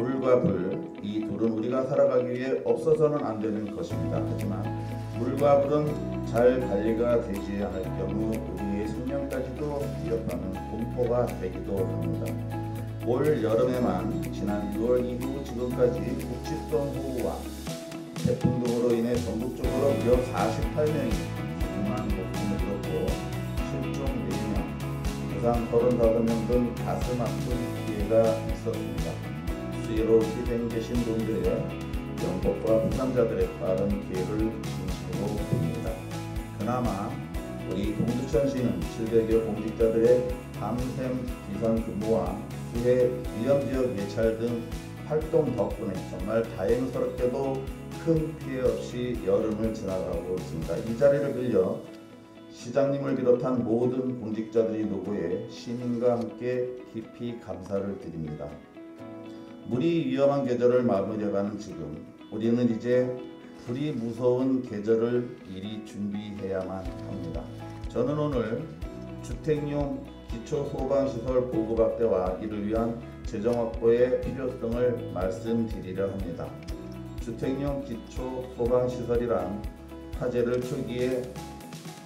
물과 불, 이 둘은 우리가 살아가기 위해 없어서는 안 되는 것입니다. 하지만 물과 불은 잘 관리가 되지 않을 경우 우리의 생명까지도 위협하는 공포가 되기도 합니다. 올 여름에만 지난 6월 이후 지금까지 국지성 호우와 태풍 등으로 인해 전국적으로 무려 48명이 중한 목숨을 잃었고 실종 4명, 부상 35명 등 가슴 아픈 피해가 있었습니다. 수해로 희생되신 분들의 영복과 부상자들의 빠른 기회를 진심으로 빕니다. 그나마 우리 동두천시는 700여 공직자들의 밤샘 비상 근무와 수해 위험지역 예찰 등 활동 덕분에 정말 다행스럽게도 큰 피해 없이 여름을 지나가고 있습니다. 이 자리를 빌려 시장님을 비롯한 모든 공직자들이 노고에 시민과 함께 깊이 감사를 드립니다. 물이 위험한 계절을 마무리해가는 지금 우리는 이제 불이 무서운 계절을 미리 준비해야만 합니다. 저는 오늘 주택용 기초소방시설 보급 확대와 이를 위한 재정 확보의 필요성을 말씀드리려 합니다. 주택용 기초소방시설이란 화재를 초기에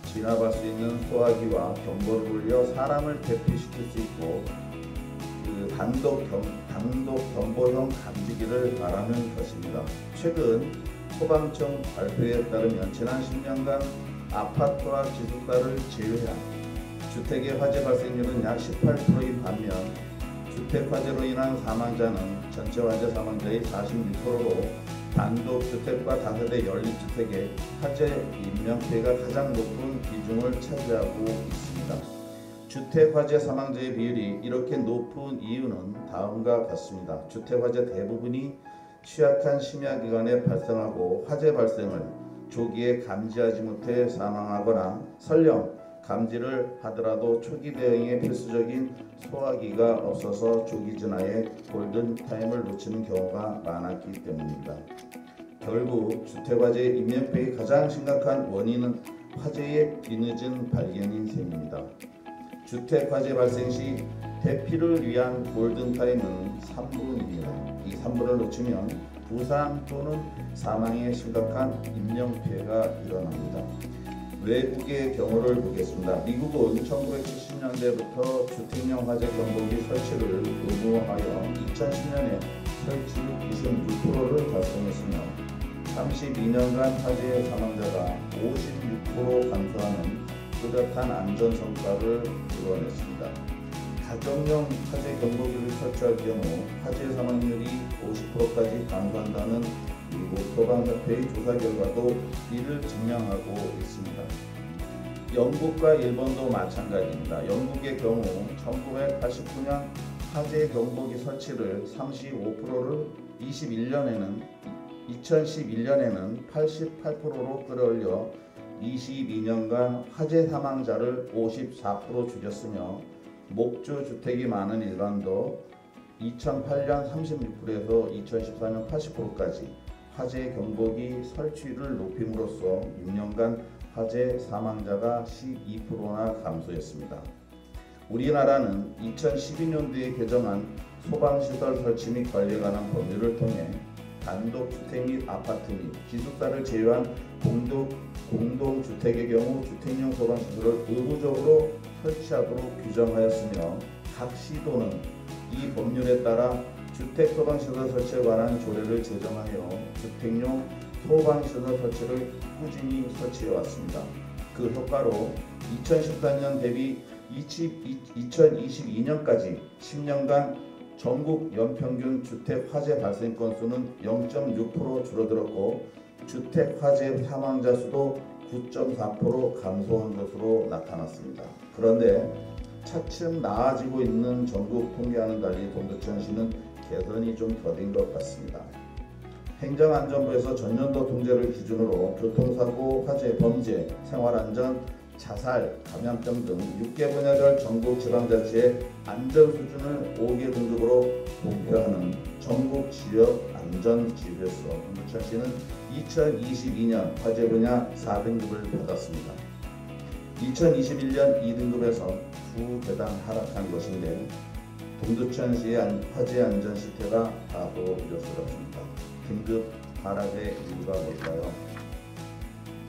진압할 수 있는 소화기와 경보를 울려 사람을 대피시킬 수 있고 단독 경보형 감지기를 말하는 것입니다. 최근 소방청 발표에 따르면 지난 10년간 아파트와 기숙사를 제외한 주택의 화재 발생률은 약 18%인 반면 주택 화재로 인한 사망자는 전체 화재 사망자의 46%로 단독주택과 다세대 연립주택의 화재 인명피해가 가장 높은 비중을 차지하고 있습니다. 주택 화재 사망자의 비율이 이렇게 높은 이유는 다음과 같습니다. 주택 화재 대부분이 취약한 심야기간에 발생하고 화재 발생을 조기에 감지하지 못해 사망하거나 설령 감지를 하더라도 초기 대응에 필수적인 소화기가 없어서 조기 진화에 골든타임을 놓치는 경우가 많았기 때문입니다. 결국 주택화재의 인명피해의 가장 심각한 원인은 화재의 뒤늦은 발견인 셈입니다. 주택화재 발생 시 대피를 위한 골든타임은 3분입니다. 이 3분을 놓치면 부상 또는 사망의 심각한 인명피해가 일어납니다. 외국의 경우를 보겠습니다. 미국은 1970년대부터 주택용 화재 경보기 설치를 의무화하여 2010년에 설치 96%를 달성했으며 32년간 화재 사망자가 56% 감소하는 뚜렷한 안전 성과를 이뤄냈습니다. 가정용 화재 경보기를 설치할 경우 화재 사망률이 50%까지 감소한다는 미국 소방협회의 조사 결과도 이를 증명하고 있습니다. 영국과 일본도 마찬가지입니다. 영국의 경우 1989년 화재 경보기 설치를 35%를 2011년에는 88%로 끌어올려 22년간 화재 사망자를 54% 줄였으며 목조 주택이 많은 일반도 2008년 36%에서 2014년 80%까지 화재 경보기 설치율을 높임으로써 6년간 화재 사망자가 12%나 감소했습니다. 우리나라는 2012년도에 개정한 소방시설 설치 및 관리에 관한 법률을 통해 단독주택 및 아파트 및 기숙사를 제외한 공동주택의 경우 주택용 소방시설을 의무적으로 설치하도록 규정하였으며 각 시도는 이 법률에 따라 주택 소방시설 설치에 관한 조례를 제정하여 주택용 소방시설 설치를 꾸준히 설치해 왔습니다. 그 효과로 2014년 대비 2022년까지 10년간 전국 연평균 주택 화재 발생 건수는 0.6% 줄어들었고 주택 화재 사망자 수도 9.4% 감소한 것으로 나타났습니다. 그런데 차츰 나아지고 있는 전국 통계와는 달리 동두천시는 개선이 좀 더딘 것 같습니다. 행정안전부에서 전년도 통계를 기준으로 교통사고, 화재, 범죄, 생활안전, 자살, 감염병 등 6개 분야별 전국 지방자치의 안전 수준을 5개 등급으로 공표하는 전국 지역 안전 지표에서 동두천시는 2022년 화재 분야 4등급을 받았습니다. 2021년 2등급에서 2계단 하락한 것인데 동두천시의 화재 안전 실태가 다소 우려스럽습니다. 긴급 하락의 이유가 뭘까요?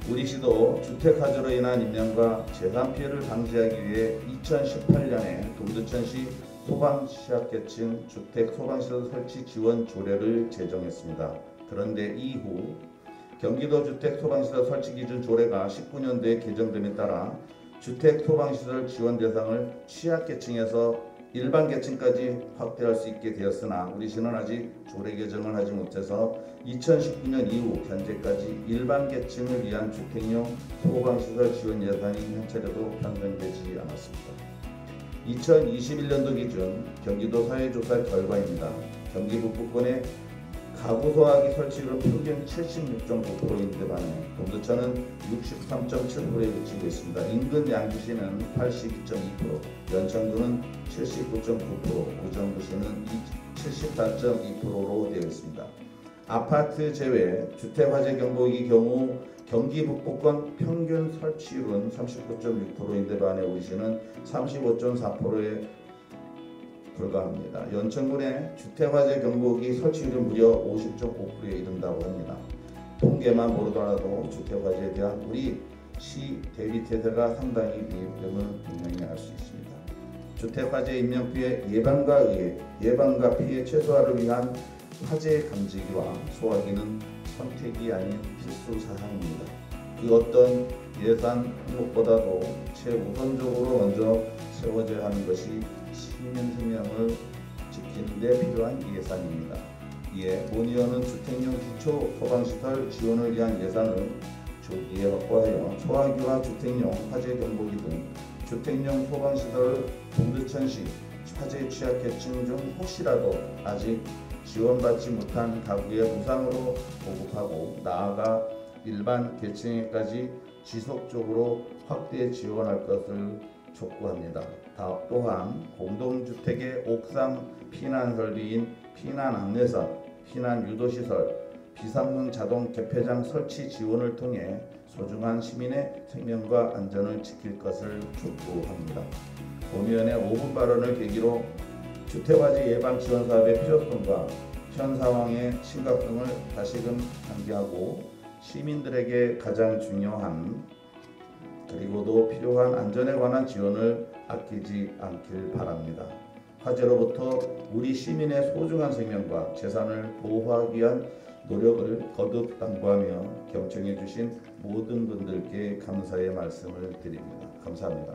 우리 시도 주택 화재로 인한 인명과 재산 피해를 방지하기 위해 2018년에 동두천시 소방취약계층 주택 소방시설 설치 지원 조례를 제정했습니다. 그런데 이후 경기도 주택 소방시설 설치 기준 조례가 19년도에 개정됨에 따라 주택 소방시설 지원 대상을 취약계층에서 일반 계층까지 확대할 수 있게 되었으나 우리 시는 아직 조례 개정을 하지 못해서 2019년 이후 현재까지 일반 계층을 위한 주택용 소방시설 지원 예산이 한 차례도 편성되지 않았습니다. 2021년도 기준 경기도 사회조사 결과입니다. 경기 북부권의 가구 소화기 설치율은 평균 76.9%인데 반해 동두천은 63.7%에 그치고 있습니다. 인근 양주시는 82.2%, 연천구는 79.9%, 의정부시는 74.2%로 되어 있습니다. 아파트 제외 주택 화재 경보기 경우 경기 북부권 평균 설치율은 39.6%인데 반해 우리시는 35.4%에 불과합니다. 연천군의 주택화재 경보기 설치율이 무려 50.5%에 이른다고 합니다. 통계만 보더라도 주택화재에 대한 우리 시 대비 태세가 상당히 미흡됨을 분명히 알 수 있습니다. 주택화재 인명피해 예방과 피해 최소화를 위한 화재 감지기와 소화기는 선택이 아닌 필수 사항입니다. 그 어떤 예산 항목보다도 최우선적으로 먼저 세워져야 하는 것이 시민 생명을 지키는 데 필요한 예산입니다. 이에 문의원은 주택용 기초 소방시설 지원을 위한 예산을 조기에 확보하여 소화기와 주택용 화재 경보기 등 주택용 소방시설을 동두천시 화재 취약계층 중 혹시라도 아직 지원받지 못한 가구에 무상으로 보급하고 나아가 일반 계층에까지 지속적으로 확대 지원할 것을 촉구합니다. 또한 공동주택의 옥상 피난 설비인 피난 안내선, 피난 유도시설, 비상문 자동 개폐장 설치 지원을 통해 소중한 시민의 생명과 안전을 지킬 것을 촉구합니다. 본위원의 5분 발언을 계기로 주택화재 예방 지원 사업의 필요성과 현 상황의 심각성을 다시금 상기하고 시민들에게 가장 중요한 그리고도 필요한 안전에 관한 지원을 아끼지 않길 바랍니다. 화재로부터 우리 시민의 소중한 생명과 재산을 보호하기 위한 노력을 거듭 당부하며 경청해 주신 모든 분들께 감사의 말씀을 드립니다. 감사합니다.